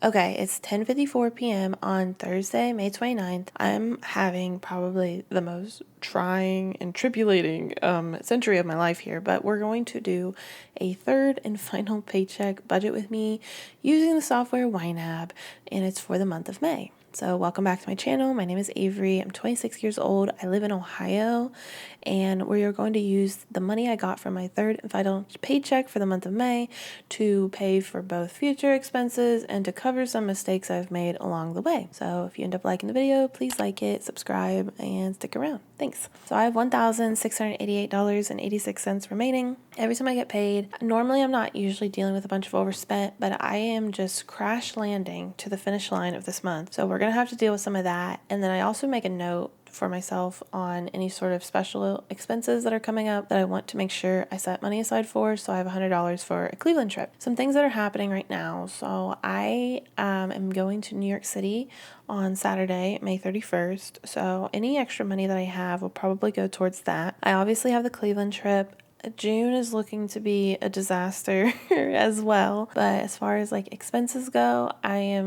Okay, it's 10:54 p.m. on Thursday, May 29th. I'm having probably the most trying and tribulating century of my life here, but we're going to do a third and final paycheck budget with me using the software YNAB, and it's for the month of May. So welcome back to my channel. My name is Avery. I'm 26 years old. I live in Ohio, and we are going to use the money I got from my third and final paycheck for the month of May to pay for both future expenses and to cover some mistakes I've made along the way. So if you end up liking the video, please like it, subscribe, and stick around. Thanks. So I have $1,688.86 remaining. Every time I get paid, normally I'm not usually dealing with a bunch of overspent, but I am just crash landing to the finish line of this month. So we're going to have to deal with some of that. And then I also make a note for myself on any sort of special expenses that are coming up that I want to make sure I set money aside for. So I have $100 for a Cleveland trip. Some things that are happening right now. So I am going to New York City on Saturday, May 31st. So any extra money that I have will probably go towards that. I obviously have the Cleveland trip. June is looking to be a disaster as well. But as far as like expenses go, I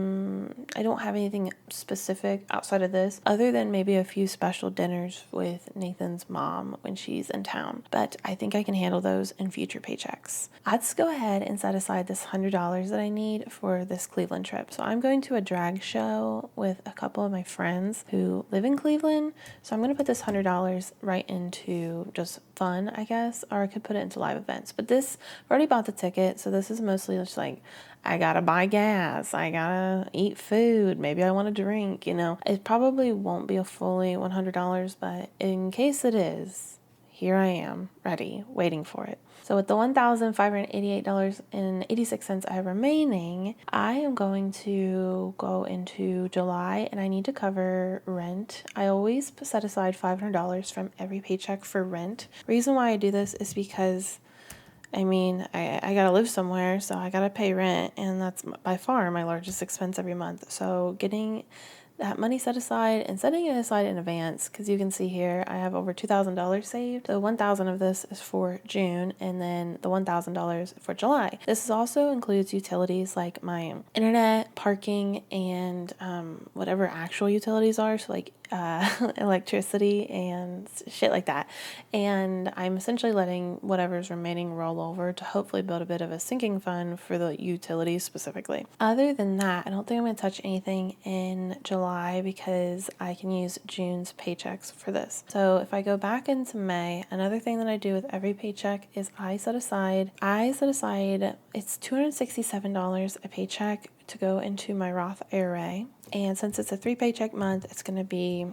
don't have anything specific outside of this other than maybe a few special dinners with Nathan's mom when she's in town. But I think I can handle those in future paychecks. Let's go ahead and set aside this $100 that I need for this Cleveland trip. So I'm going to a drag show with a couple of my friends who live in Cleveland. So I'm going to put this $100 right into just fun, I guess, or I could put it into live events. But this, I've already bought the ticket, so this is mostly just like, I gotta buy gas, I gotta eat food, maybe I want a drink, It probably won't be a fully $100, but in case it is, here I am, ready, waiting for it. So with the $1,588.86 I have remaining, I am going to go into July and I need to cover rent. I always set aside $500 from every paycheck for rent. Reason why I do this is because I gotta live somewhere, so I gotta pay rent, and that's by far my largest expense every month. So getting that money set aside and setting it aside in advance, because you can see here I have over $2,000 saved. So $1,000 of this is for June, and then the $1,000 for July. This also includes utilities like my internet, parking, and whatever actual utilities are, so like electricity and shit like that. And I'm essentially letting whatever's remaining roll over to hopefully build a bit of a sinking fund for the utilities specifically. Other than that, I don't think I'm going to touch anything in July because I can use June's paychecks for this. So if I go back into May, another thing that I do with every paycheck is I set aside it's $267 a paycheck to go into my Roth IRA. And since it's a 3 paycheck month, it's going to be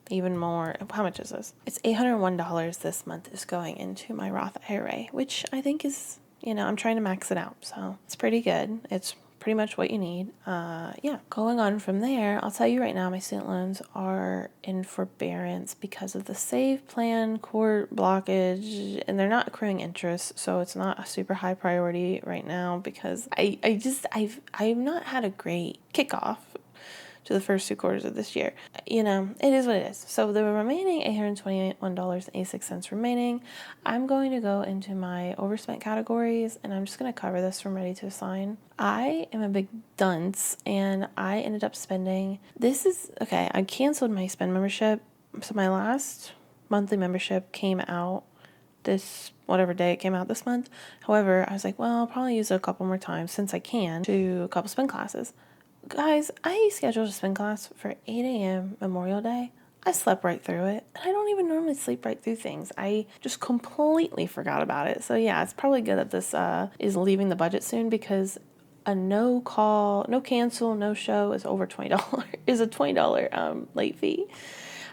even more. How much is this? It's $801 this month is going into my Roth IRA, which I think is, I'm trying to max it out. So it's pretty good. It's pretty much what you need. Going on from there, I'll tell you right now, my student loans are in forbearance because of the save plan court blockage, and they're not accruing interest, so it's not a super high priority right now because I've not had a great kickoff to the first 2 quarters of this year. It is what it is. So the remaining $821.86 remaining, I'm going to go into my overspent categories, and I'm just going to cover this from ready to assign. I am a big dunce, and I ended up spending, I canceled my spend membership. So my last monthly membership came out this whatever day it came out this month. However, I was like, well, I'll probably use it a couple more times since I can to a couple spin classes. Guys, I scheduled a spin class for 8 a.m. Memorial Day. I slept right through it. And I don't even normally sleep right through things. I just completely forgot about it. So yeah, it's probably good that this is leaving the budget soon because a no call, no cancel, no show is over $20, is a $20 late fee.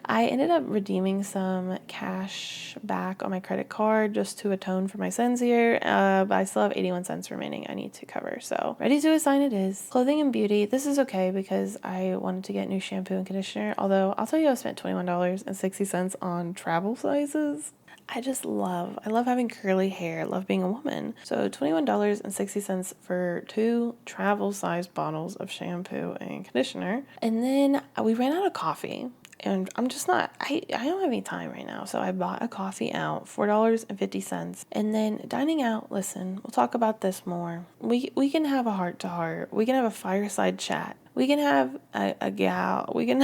I ended up redeeming some cash back on my credit card just to atone for my sins here, but I still have 81 cents remaining I need to cover. So ready to assign it is. Clothing and beauty, this is okay because I wanted to get new shampoo and conditioner, although I'll tell you I spent $21.60 on travel sizes. I love having curly hair. I love being a woman. So $21.60 for 2 travel size bottles of shampoo and conditioner. And then we ran out of coffee. And I'm just not, I don't have any time right now. So I bought a coffee out, $4.50. And then dining out, listen, we'll talk about this more. We can have a heart to heart. We can have a fireside chat. We can have a gal, we can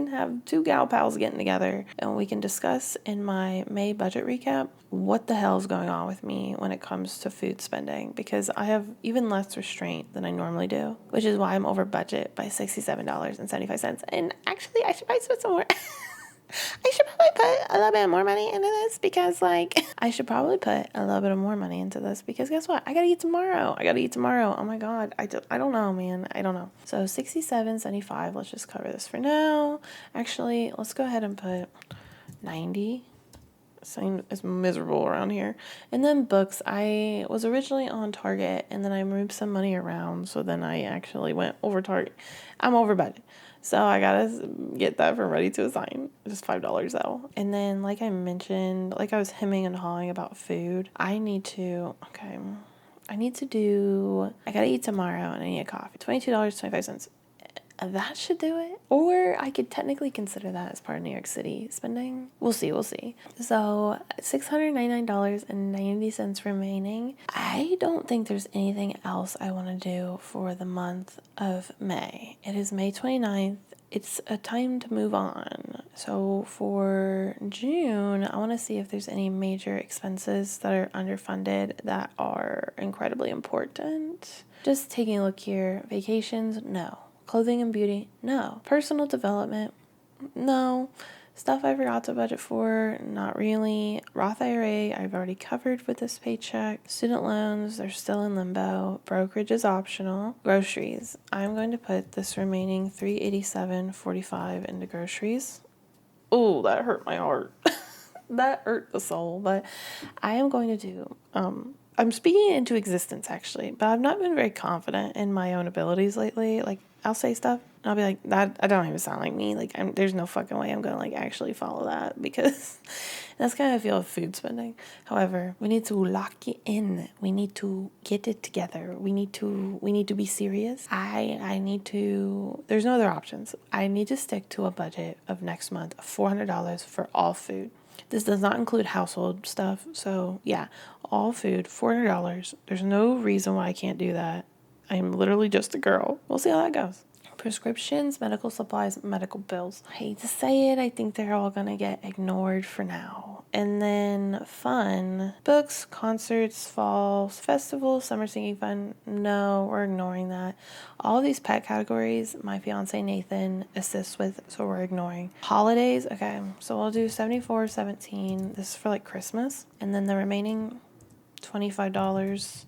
have two gal pals getting together, and we can discuss in my May budget recap what the hell is going on with me when it comes to food spending, because I have even less restraint than I normally do, which is why I'm over budget by $67.75. And actually, I should probably spend some more. I should probably put a little bit more money into this because, like, I should probably put a little bit of more money into this because guess what? I gotta eat tomorrow. Oh my God. I don't know, man. I don't know. So $67.75. Let's just cover this for now. Actually, let's go ahead and put 90. It's miserable around here. And then books. I was originally on Target and then I moved some money around. So then I actually went over Target. I'm over budget. So I gotta get that from Ready to Assign. Just $5 though. And then, like I mentioned, like I was hemming and hawing about food, I gotta eat tomorrow and I need a coffee. $22.25. That should do it. Or I could technically consider that as part of New York City spending. We'll see. So $699.90 remaining. I don't think there's anything else I want to do for the month of May. It is May 29th. It's a time to move on. So for June, I want to see if there's any major expenses that are underfunded that are incredibly important. Just taking a look here. Vacations, no. Clothing and beauty, no. Personal development, no. Stuff I forgot to budget for, not really. Roth IRA, I've already covered with this paycheck. Student loans, they're still in limbo. Brokerage is optional. Groceries, I'm going to put this remaining $387.45 into groceries. Oh, that hurt my heart. That hurt the soul. But I am going to do, I'm speaking into existence actually, but I've not been very confident in my own abilities lately. Like, I'll say stuff and I'll be like, that don't even sound like me. Like, there's no fucking way I'm gonna like actually follow that, because that's kind of I feel of food spending. However, we need to lock it in. We need to get it together. We need to be serious. I need to. There's no other options. I need to stick to a budget of next month of $400 for all food. This does not include household stuff. So yeah, all food, $400. There's no reason why I can't do that. I'm literally just a girl. We'll see how that goes. Prescriptions, medical supplies, medical bills. I hate to say it, I think they're all gonna get ignored for now. And then fun, books, concerts, fall, festivals, summer singing fun. No, we're ignoring that. All these pet categories, my fiance Nathan assists with, so we're ignoring. Holidays, okay, so we'll do $74.17. This is for like Christmas. And then the remaining $25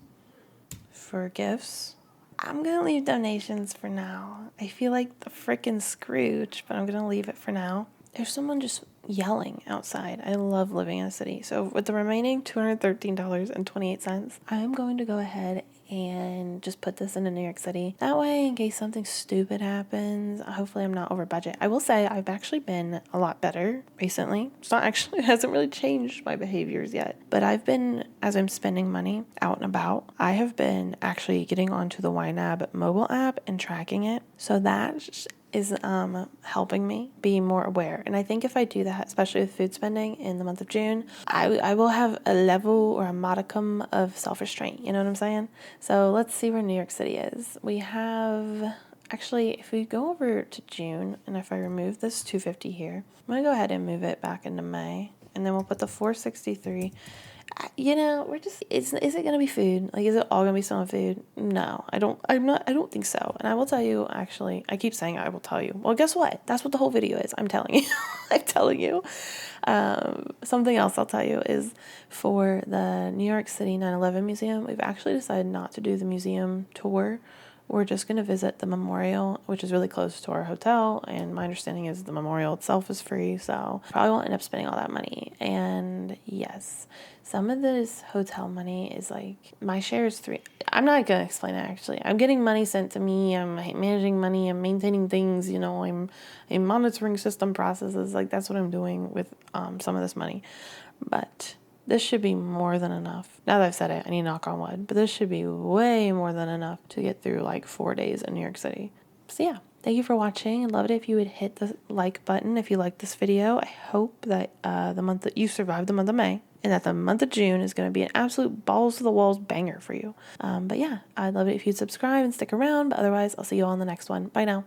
for gifts. I'm going to leave donations for now. I feel like the frickin' Scrooge, but I'm going to leave it for now. There's someone just yelling outside. I love living in a city. So with the remaining $213.28, I'm going to go ahead and just put this into New York City. That way, in case something stupid happens, hopefully I'm not over budget. I will say I've actually been a lot better recently. It hasn't really changed my behaviors yet, but I've been, as I'm spending money out and about, I have been actually getting onto the YNAB mobile app and tracking it. So that is helping me be more aware. And I think if I do that, especially with food spending in the month of June, I will have a level or a modicum of self-restraint. You know what I'm saying? So let's see where New York City is. We have, actually, if we go over to June, and if I remove this 250 here, I'm going to go ahead and move it back into May. And then we'll put the 463. Is it going to be food? Like, is it all going to be selling food? No, I don't think so. And I will tell you, actually, I keep saying I will tell you. Well, guess what? That's what the whole video is. I'm telling you. I'm telling you. Something else I'll tell you is for the New York City 9/11 Museum, we've actually decided not to do the museum tour. We're just going to visit the memorial, which is really close to our hotel. And my understanding is the memorial itself is free. So probably won't end up spending all that money. And yes, some of this hotel money is like, my share is $3. I'm not going to explain it actually. I'm getting money sent to me. I'm managing money. I'm maintaining things. I'm monitoring system processes. Like, that's what I'm doing with some of this money. But this should be more than enough. Now that I've said it, I need to knock on wood. But this should be way more than enough to get through like 4 days in New York City. So yeah, Thank you for watching. I'd love it if you would hit the like button if you liked this video. I hope that the month that you survived the month of May and that the month of June is going to be an absolute balls to the walls banger for you. But yeah, I'd love it if you'd subscribe and stick around. But otherwise, I'll see you all in the next one. Bye now.